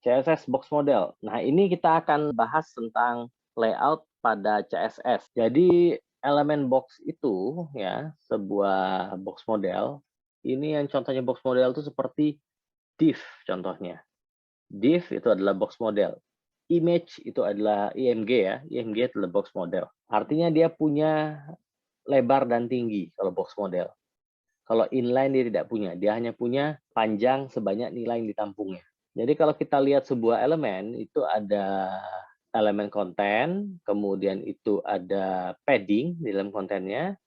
CSS box model. Nah, ini kita akan bahas tentang layout pada CSS. Jadi, elemen box itu ya, sebuah box model, ini yang contohnya box model itu seperti div contohnya. Div itu adalah box model. Image itu adalah IMG ya, IMG adalah box model. Artinya dia punya lebar dan tinggi kalau box model. Kalau inline dia tidak punya, dia hanya punya panjang sebanyak nilai yang ditampungnya. Jadi kalau kita lihat sebuah elemen, itu ada elemen konten, kemudian itu ada padding di dalam kontennya,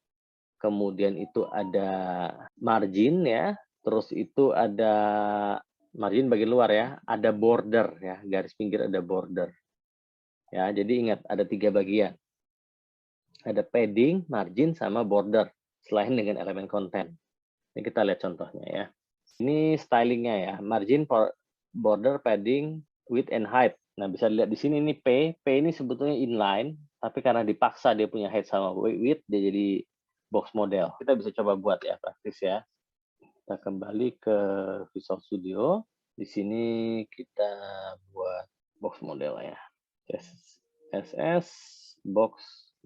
kemudian itu ada margin ya, terus itu ada margin bagian luar ya, ada border ya, garis pinggir ada border. Ya, jadi ingat ada 3 bagian. Ada padding, margin, sama border, selain dengan elemen konten. Ini kita lihat contohnya ya. Ini stylingnya ya, margin, border, padding, width and height. Nah, bisa dilihat di sini nih P. P ini sebetulnya inline, tapi karena dipaksa dia punya height sama width, dia jadi box model. Kita bisa coba buat ya, praktis ya. Kita kembali ke Visual Studio. Di sini kita buat box model ya. CSS box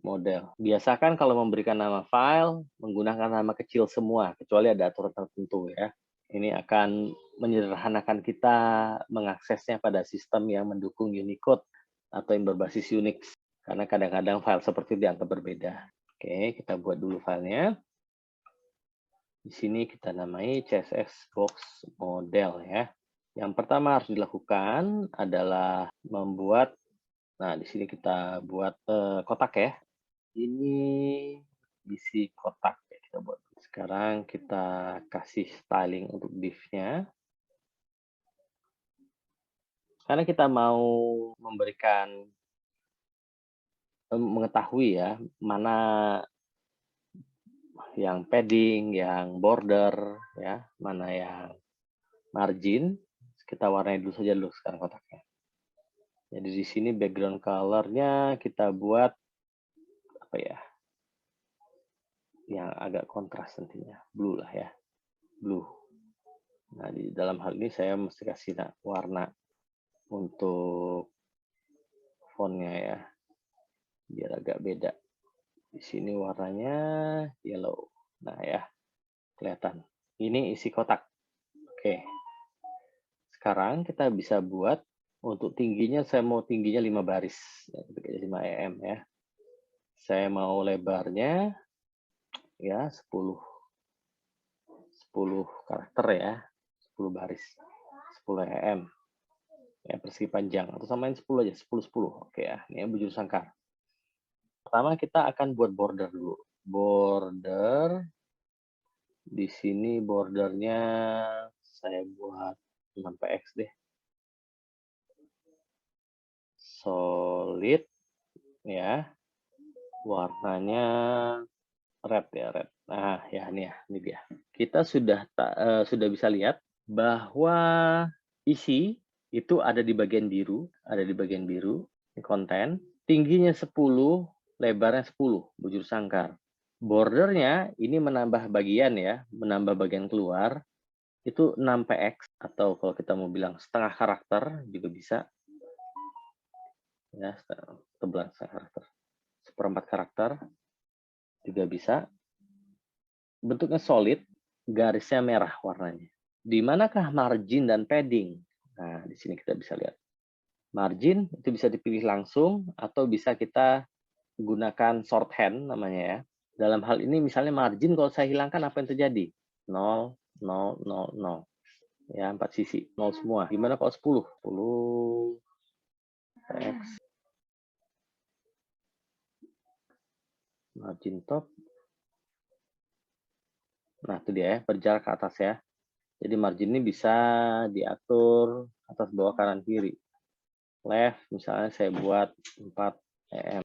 model. Biasakan kalau memberikan nama file, menggunakan nama kecil semua, kecuali ada aturan tertentu ya. Ini akan menyederhanakan kita mengaksesnya pada sistem yang mendukung Unicode atau yang berbasis Unix. Karena kadang-kadang file seperti itu dianggap berbeda. Oke, kita buat dulu filenya. Di sini kita namai CSS box model ya. Yang pertama harus dilakukan adalah membuat, nah di sini kita buat kotak ya. Ini isi kotak ya kita buat. Sekarang kita kasih styling untuk div-nya. Karena kita mau memberikan mengetahui ya mana yang padding, yang border ya, mana yang margin, kita warnai dulu saja dulu sekarang kotaknya. Jadi di sini background color-nya kita buat apa ya? Yang agak kontras nantinya, blue lah ya. Blue. Nah, di dalam hal ini saya mesti kasih warna untuk fontnya ya. Biar agak beda. Di sini warnanya yellow. Nah, ya. Kelihatan. Ini isi kotak. Oke. Sekarang kita bisa buat untuk tingginya, saya mau tingginya 5 baris. 5 em ya. Saya mau lebarnya ya 10 karakter ya. 10 baris. 10 em. Ya, persegi panjang. Atau samain 10 aja. 10-10. Oke ya. Ini bujur sangkar. Pertama kita akan buat border dulu. Border. Di sini bordernya saya buat 6px deh. Solid ya. Warnanya red ya, red. Nah, ya ini ya, ini dia. Kita sudah bisa lihat bahwa isi itu ada di bagian biru, ini konten. Tingginya 10, lebarnya 10, bujur sangkar. Bordernya ini menambah bagian ya, menambah bagian keluar. Itu 6px, atau kalau kita mau bilang setengah karakter juga bisa. Ya, tebelan setengah karakter. 1/4 karakter juga bisa. Bentuknya solid, garisnya merah warnanya. Di manakah margin dan padding? Nah, di sini kita bisa lihat. Margin itu bisa dipilih langsung atau bisa kita gunakan shorthand namanya ya. Dalam hal ini misalnya margin kalau saya hilangkan apa yang terjadi? 0, 0, 0, 0. Ya, 4 sisi, 0 semua. Gimana kalau 10? 10 X margin top. Nah, itu dia ya, berjarak ke atas ya. Jadi margin ini bisa diatur atas, bawah, kanan, kiri. Left, misalnya saya buat 4 em.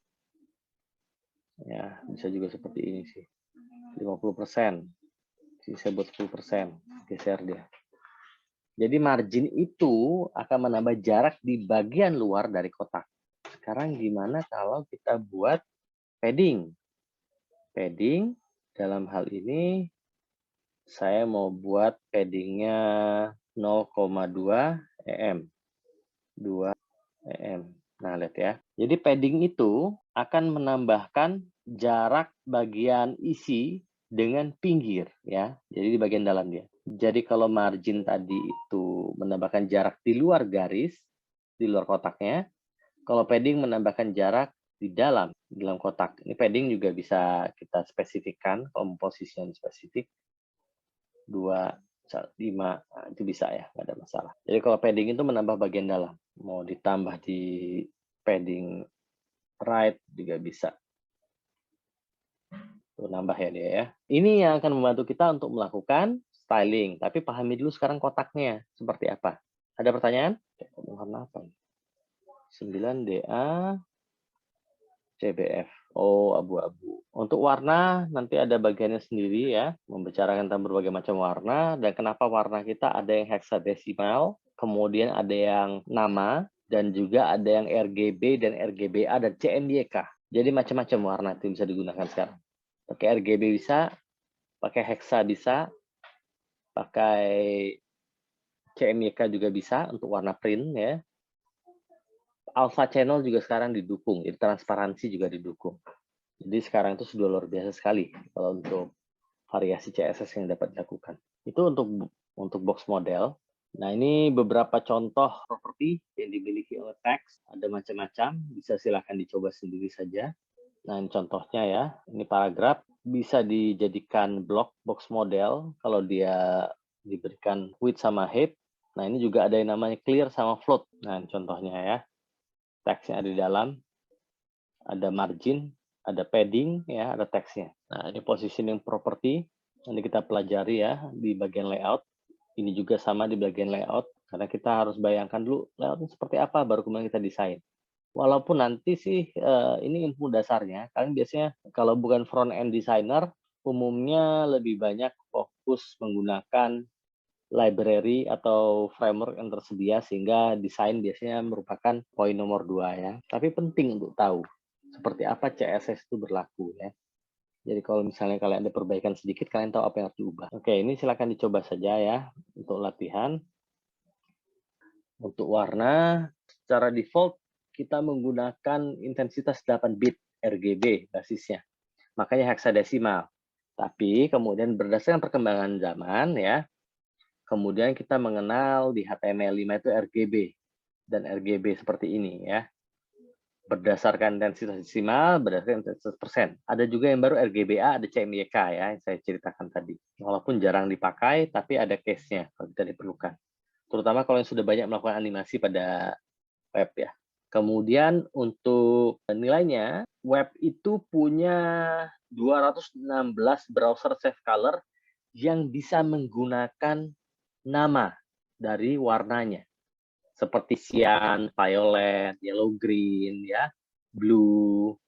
Ya, bisa juga seperti ini sih. 50%. Jadi saya buat 10%. Geser dia. Jadi margin itu akan menambah jarak di bagian luar dari kotak. Sekarang gimana kalau kita buat padding? Padding, dalam hal ini saya mau buat paddingnya 0,2 em. 2 em. Nah, lihat ya. Jadi padding itu akan menambahkan jarak bagian isi dengan pinggir ya. Jadi di bagian dalam dia. Jadi kalau margin tadi itu menambahkan jarak di luar garis, di luar kotaknya, kalau padding menambahkan jarak di dalam kotak. Ini padding juga bisa kita spesifikkan, komposisi yang spesifik 2, 5, nah, itu bisa ya, nggak ada masalah. Jadi kalau padding itu menambah bagian dalam, mau ditambah di padding right juga bisa. Tuh nambah ya dia ya. Ini yang akan membantu kita untuk melakukan styling, tapi pahami dulu sekarang kotaknya seperti apa. Ada pertanyaan? Warna apa? 9 DA CBF. Oh, abu-abu. Untuk warna nanti ada bagiannya sendiri ya, membicarakan tentang berbagai macam warna dan kenapa warna kita ada yang heksadesimal, kemudian ada yang nama, dan juga ada yang RGB dan RGBA dan CMYK. Jadi macam-macam warna itu bisa digunakan sekarang. Pakai RGB bisa, pakai heksa bisa, pakai CMYK juga bisa untuk warna print ya. Alpha channel juga sekarang didukung, jadi transparansi juga didukung. Jadi sekarang itu sudah luar biasa sekali kalau untuk variasi CSS yang dapat dilakukan. Itu untuk box model. Nah, ini beberapa contoh properti yang dimiliki oleh teks. Ada macam-macam, bisa silahkan dicoba sendiri saja. Nah, ini contohnya ya. Ini paragraf bisa dijadikan blok box model kalau dia diberikan width sama height. Nah, ini juga ada yang namanya clear sama float. Nah, ini contohnya ya. Teksnya ada di dalam, ada margin, ada padding, ya, ada teksnya. Nah, ini positioning property, nanti kita pelajari ya di bagian layout. Ini juga sama di bagian layout, karena kita harus bayangkan dulu layoutnya seperti apa, baru kemudian kita desain. Walaupun nanti sih ini ilmu dasarnya, kalian biasanya kalau bukan front end designer, umumnya lebih banyak fokus menggunakan library atau framework yang tersedia sehingga desain biasanya merupakan poin nomor 2 ya. Tapi penting untuk tahu seperti apa CSS itu berlaku ya. Jadi kalau misalnya kalian ada perbaikan sedikit, kalian tahu apa yang harus diubah. Oke, ini silakan dicoba saja ya untuk latihan. Untuk warna, secara default kita menggunakan intensitas 8 bit RGB basisnya. Makanya heksadesimal. Tapi kemudian berdasarkan perkembangan zaman ya, kemudian kita mengenal di HTML5 itu RGB dan RGB seperti ini ya. Berdasarkan intensitas desimal, berdasarkan intensitas persen. Ada juga yang baru RGBA, ada CMYK ya, yang saya ceritakan tadi. Walaupun jarang dipakai, tapi ada case-nya kalau kita diperlukan. Terutama kalau yang sudah banyak melakukan animasi pada web ya. Kemudian untuk nilainya, web itu punya 216 browser safe color yang bisa menggunakan nama dari warnanya. Seperti cyan, violet, yellow green, ya, blue,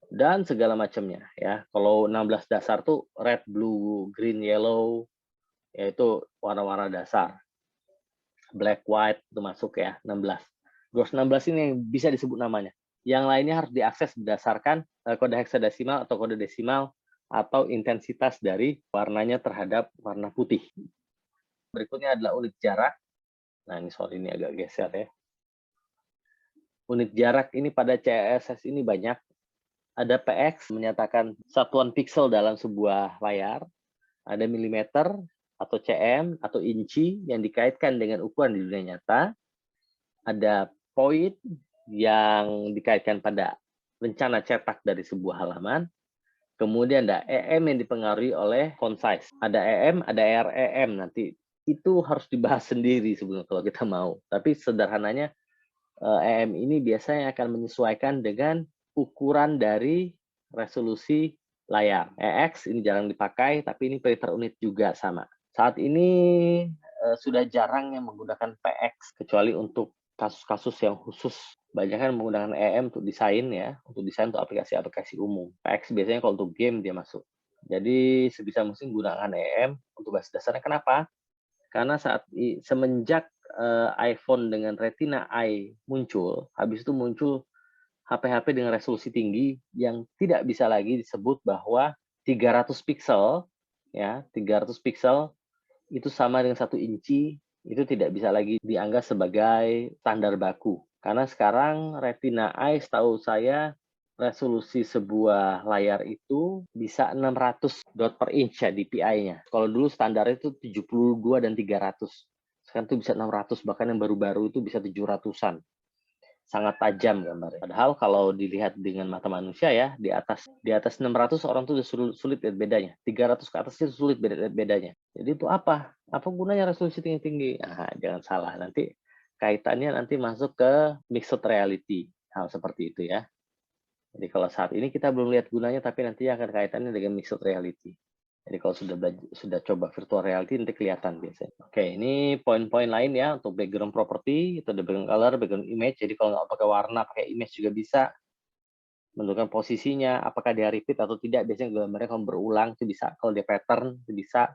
dan segala macamnya. Ya. Kalau 16 dasar tuh red, blue, green, yellow, yaitu warna-warna dasar. Black, white itu masuk ya, 16. 216 ini yang bisa disebut namanya. Yang lainnya harus diakses berdasarkan kode heksadesimal atau kode desimal atau intensitas dari warnanya terhadap warna putih. Berikutnya adalah unit jarak. Nah, ini soal ini agak geser ya. Unit jarak ini pada CSS ini banyak. Ada px menyatakan satuan pixel dalam sebuah layar. Ada milimeter atau cm atau inci yang dikaitkan dengan ukuran di dunia nyata. Ada point yang dikaitkan pada rencana cetak dari sebuah halaman. Kemudian ada EM yang dipengaruhi oleh font size. Ada EM, ada REM nanti. Itu harus dibahas sendiri sebenarnya kalau kita mau. Tapi sederhananya EM ini biasanya akan menyesuaikan dengan ukuran dari resolusi layar. EX ini jarang dipakai, tapi ini printer unit juga sama. Saat ini sudah jarang yang menggunakan PX, kecuali untuk kasus-kasus yang khusus. Banyak kan menggunakan EM untuk desain ya, untuk desain untuk aplikasi-aplikasi umum. PX biasanya kalau untuk game dia masuk. Jadi sebisa mungkin gunakan EM untuk basis dasarnya. Kenapa? Karena semenjak iPhone dengan Retina Eye muncul, habis itu muncul HP-HP dengan resolusi tinggi yang tidak bisa lagi disebut bahwa 300 pixel, ya 300 pixel itu sama dengan 1 inci Itu tidak bisa lagi dianggap sebagai standar baku. Karena sekarang Retina Eye setahu saya resolusi sebuah layar itu bisa 600 dot per inch ya DPI-nya. Kalau dulu standarnya itu 72 dan 300. Sekarang itu bisa 600, bahkan yang baru-baru itu bisa 700-an. Sangat tajam gambarnya. Padahal kalau dilihat dengan mata manusia ya, di atas 600 orang tuh udah sulit lihat bedanya. 300 ke atas itu sulit lihat bedanya. Jadi itu apa? Apa gunanya resolusi tinggi-tinggi? Ah, jangan salah. Nanti kaitannya nanti masuk ke mixed reality. Hal seperti itu ya. Jadi kalau saat ini kita belum lihat gunanya, tapi nanti akan kaitannya dengan mixed reality. Jadi kalau sudah coba virtual reality nanti kelihatan biasanya. Oke, ini poin-poin lain ya untuk background property, itu ada background color, background image. Jadi kalau nggak pakai warna, pakai image juga bisa. Menentukan posisinya, apakah dia repeat atau tidak. Biasanya gambarnya kalau berulang itu bisa. Kalau dia pattern itu bisa.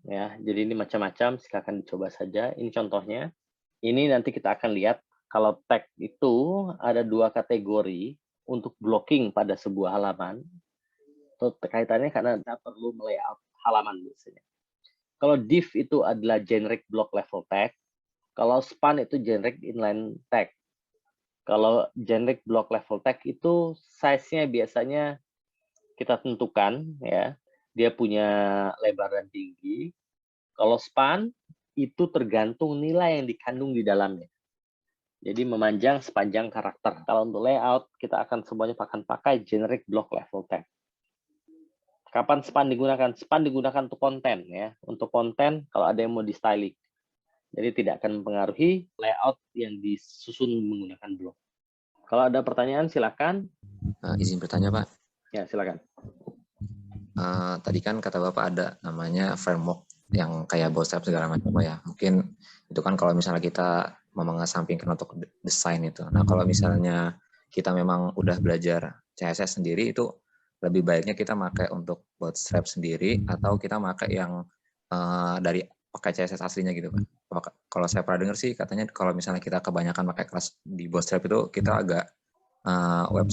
Ya, jadi ini macam-macam. Silakan dicoba saja. Ini contohnya. Ini nanti kita akan lihat kalau tag itu ada 2 kategori untuk blocking pada sebuah halaman. Itu kaitannya karena kita perlu melayout halaman biasanya. Kalau div itu adalah generic block level tag, kalau span itu generic inline tag. Kalau generic block level tag itu size-nya biasanya kita tentukan ya, dia punya lebar dan tinggi. Kalau span itu tergantung nilai yang dikandung di dalamnya. Jadi memanjang sepanjang karakter. Kalau untuk layout kita akan semuanya akan pakai generic block level tag. Kapan span digunakan? Span digunakan untuk konten ya. Untuk konten kalau ada yang mau di styling. Jadi tidak akan mempengaruhi layout yang disusun menggunakan blok. Kalau ada pertanyaan silakan. Izin bertanya Pak. Ya silakan. Tadi kan kata Bapak ada namanya framework yang kayak bootstrap segala macam Pak ya. Mungkin itu kan kalau misalnya kita mengesampingkan untuk desain itu. Nah kalau misalnya kita memang udah belajar CSS sendiri itu lebih baiknya kita pakai untuk bootstrap sendiri atau kita pakai yang dari pakai CSS aslinya gitu Pak. Kalau saya pernah dengar sih katanya kalau misalnya kita kebanyakan pakai kelas di bootstrap itu kita agak web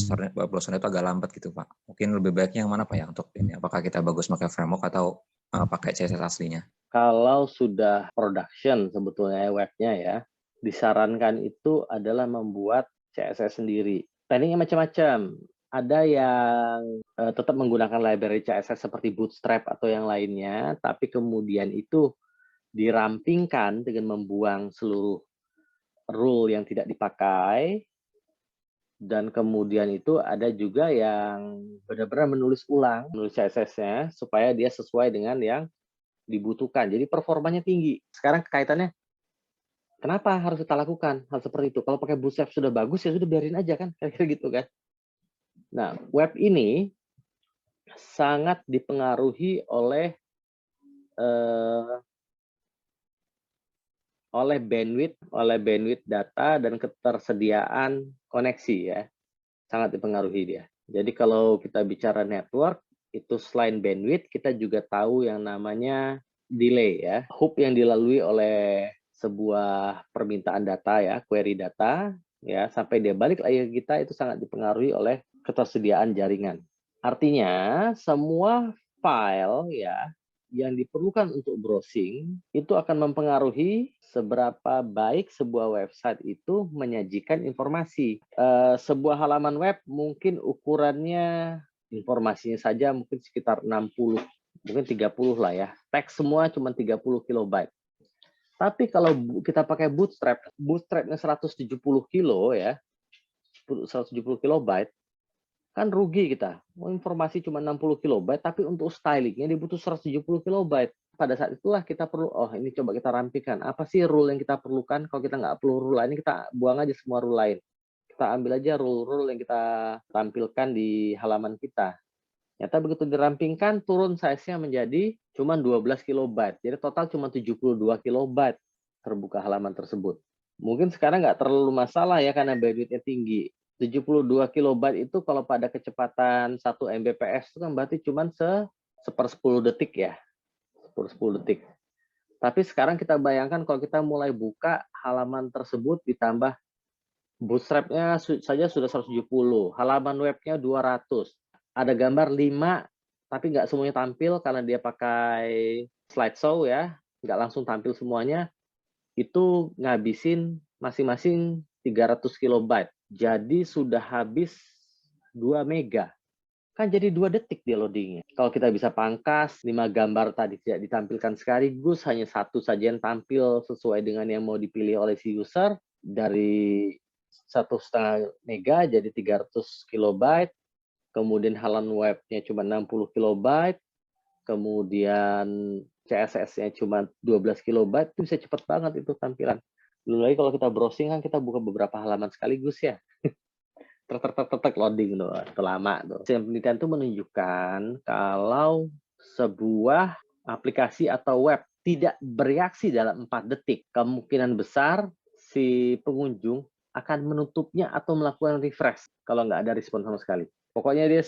browser itu agak lambat gitu Pak. Mungkin lebih baiknya yang mana Pak ya untuk ini? Apakah kita bagus pakai framework atau pakai CSS aslinya? Kalau sudah production sebetulnya webnya ya, disarankan itu adalah membuat CSS sendiri. Tekniknya macam-macam. Ada yang tetap menggunakan library CSS seperti Bootstrap atau yang lainnya, tapi kemudian itu dirampingkan dengan membuang seluruh rule yang tidak dipakai, dan kemudian itu ada juga yang benar-benar menulis CSS-nya supaya dia sesuai dengan yang dibutuhkan. Jadi performanya tinggi. Sekarang kaitannya, kenapa harus kita lakukan hal seperti itu? Kalau pakai Bootstrap sudah bagus, ya sudah biarin aja kan, kira-kira gitu kan. Nah, web ini sangat dipengaruhi oleh bandwidth data dan ketersediaan koneksi ya. Sangat dipengaruhi dia. Jadi kalau kita bicara network, itu selain bandwidth, kita juga tahu yang namanya delay ya. Hop yang dilalui oleh sebuah permintaan data ya, query data, ya sampai dia balik lagi ke kita itu sangat dipengaruhi oleh ketersediaan jaringan. Artinya semua file ya yang diperlukan untuk browsing itu akan mempengaruhi seberapa baik sebuah website itu menyajikan informasi. Sebuah halaman web mungkin ukurannya informasinya saja mungkin sekitar 60, mungkin 30 lah ya. Teks semua cuma 30 kilobyte. Tapi kalau kita pakai Bootstrapnya 170 kilo ya, 170 kilobyte, kan rugi kita. Informasi cuma 60 kilobyte, tapi untuk stylingnya dibutuh 170 kilobyte. Pada saat itulah kita perlu, oh ini coba kita rampingkan. Apa sih rule yang kita perlukan? Kalau kita nggak perlu rule lain, kita buang aja semua rule lain. Kita ambil aja rule-rule yang kita tampilkan di halaman kita. Ternyata begitu dirampingkan, turun size-nya menjadi cuma 12 kilobyte. Jadi total cuma 72 kilobyte terbuka halaman tersebut. Mungkin sekarang nggak terlalu masalah ya karena bandwidth-nya tinggi. 72 kilobyte itu kalau pada kecepatan 1 Mbps itu kan berarti cuma seper-10 detik ya. 10 detik. Tapi sekarang kita bayangkan kalau kita mulai buka halaman tersebut ditambah Bootstrap-nya saja sudah 170, halaman webnya 200. Ada gambar 5, tapi nggak semuanya tampil karena dia pakai slideshow ya. nggak langsung tampil semuanya, itu ngabisin masing-masing 300 kilobyte. Jadi sudah habis 2 mega. Kan jadi 2 detik dia loadingnya. Kalau kita bisa pangkas, 5 gambar tadi tidak ditampilkan sekaligus, hanya satu saja yang tampil sesuai dengan yang mau dipilih oleh si user, dari 1,5 mega jadi 300 kilobyte, kemudian halaman webnya cuma 60 kilobyte, kemudian CSS-nya cuma 12 kilobyte, itu bisa cepat banget itu tampilan. Belum lagi kalau kita browsing kan kita buka beberapa halaman sekaligus ya. Loading tuh, itu lama tuh. Penelitian itu menunjukkan kalau sebuah aplikasi atau web tidak bereaksi dalam 4 detik, kemungkinan besar si pengunjung akan menutupnya atau melakukan refresh kalau nggak ada respon sama sekali. Pokoknya dia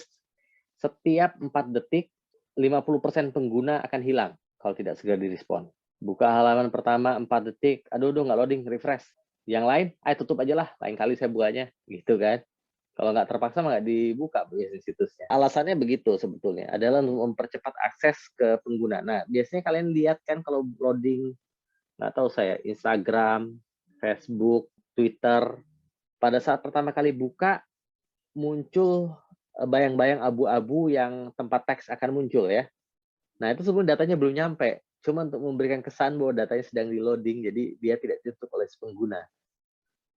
setiap 4 detik, 50% pengguna akan hilang kalau tidak segera direspon. Buka halaman pertama 4 detik, aduh nggak loading, refresh. Yang lain, ayo tutup aja lah, lain kali saya bukanya, gitu kan. Kalau nggak terpaksa nggak dibuka biasanya situsnya. Alasannya begitu sebetulnya, adalah untuk mempercepat akses ke pengguna. Nah, biasanya kalian lihat kan kalau loading, nggak tahu saya, Instagram, Facebook, Twitter, pada saat pertama kali buka, muncul bayang-bayang abu-abu yang tempat teks akan muncul ya. Nah, itu sebenarnya datanya belum nyampe. Cuma untuk memberikan kesan bahwa datanya sedang di loading, jadi dia tidak ditutup oleh pengguna.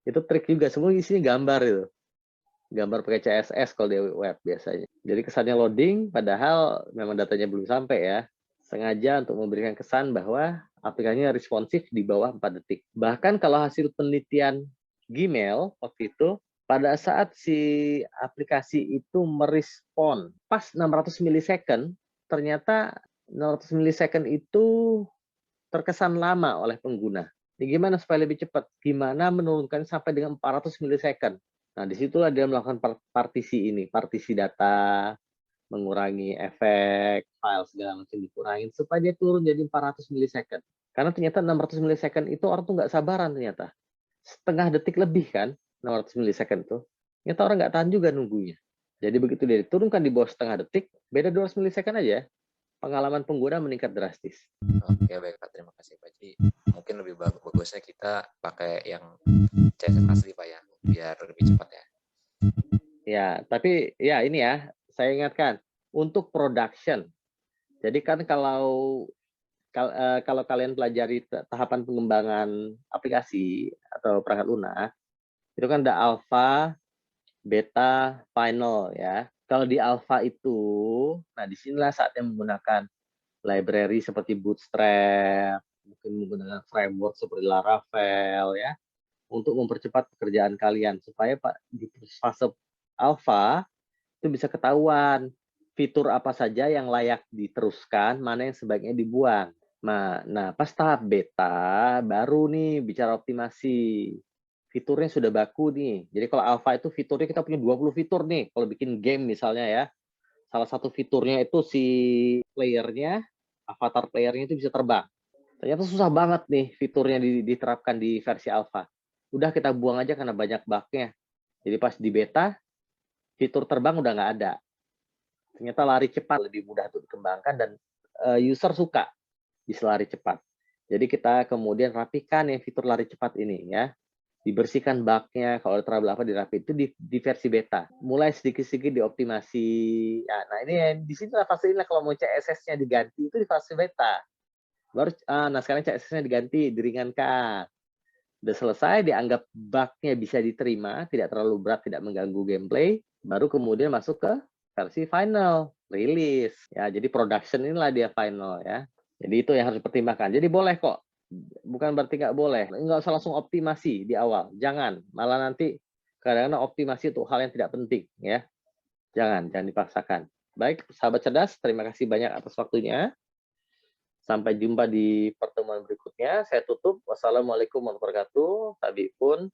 Itu trik juga, semua isinya gambar itu. Gambar pakai CSS kalau di web biasanya. Jadi kesannya loading, padahal memang datanya belum sampai ya. Sengaja untuk memberikan kesan bahwa aplikasinya responsif di bawah 4 detik. Bahkan kalau hasil penelitian Gmail waktu itu, pada saat si aplikasi itu merespon pas 600 milisecond, ternyata 600 milisecond itu terkesan lama oleh pengguna. Ini gimana supaya lebih cepat? Gimana menurunkan sampai dengan 400 milisecond? Nah, disitulah dia melakukan partisi ini, partisi data, mengurangi efek, file segala macam dikurangin, supaya dia turun jadi 400 milisecond. Karena ternyata 600 milisecond itu orang tuh nggak sabaran ternyata. Setengah detik lebih kan, 600 milisecond tuh. Ternyata orang nggak tahan juga nunggunya. Jadi begitu dia diturunkan di bawah setengah detik, beda 200 milisecond aja, pengalaman pengguna meningkat drastis. Oke, baik Pak. Terima kasih Pak. Jadi mungkin lebih bagusnya kita pakai yang CSS asli Pak ya, biar lebih cepat ya. Ya, tapi ya ini ya, saya ingatkan, untuk production. Jadi kan kalau kalian pelajari tahapan pengembangan aplikasi atau perangkat lunak, itu kan ada alpha, beta, final ya. Kalau di alpha itu, nah disinilah saatnya menggunakan library seperti Bootstrap, mungkin menggunakan framework seperti Laravel ya, untuk mempercepat pekerjaan kalian supaya Pak di fase alpha itu bisa ketahuan fitur apa saja yang layak diteruskan, mana yang sebaiknya dibuang. Nah, pas tahap beta baru nih bicara optimasi. Fiturnya sudah baku nih. Jadi kalau alpha itu fiturnya kita punya 20 fitur nih. Kalau bikin game misalnya ya. Salah satu fiturnya itu si playernya, avatar playernya itu bisa terbang. Ternyata susah banget nih fiturnya diterapkan di versi alpha. Udah kita buang aja karena banyak bug-nya. Jadi pas di beta, fitur terbang udah nggak ada. Ternyata lari cepat lebih mudah untuk dikembangkan dan user suka bisa lari cepat. Jadi kita kemudian rapikan yang fitur lari cepat ini ya. Dibersihkan bug-nya, kalau ada trouble apa dirapi itu di versi beta. Mulai sedikit-sedikit dioptimasi. Ya, nah ini di sini fase ini kalau mau CSS-nya diganti itu di fase beta. Baru nah sekarang CSS-nya diganti, diringankan. Udah selesai, dianggap bug-nya bisa diterima, tidak terlalu berat, tidak mengganggu gameplay, baru kemudian masuk ke versi final, rilis. Ya, jadi production inilah dia final ya. Jadi itu yang harus dipertimbangkan. Jadi boleh kok, bukan berarti nggak boleh. Nggak usah langsung optimasi di awal, jangan. Malah nanti kadang-kadang optimasi itu hal yang tidak penting ya. Jangan dipaksakan. Baik, sahabat cerdas, terima kasih banyak atas waktunya. Sampai jumpa di pertemuan berikutnya. Saya tutup. Wassalamualaikum warahmatullahi wabarakatuh. Tabi pun.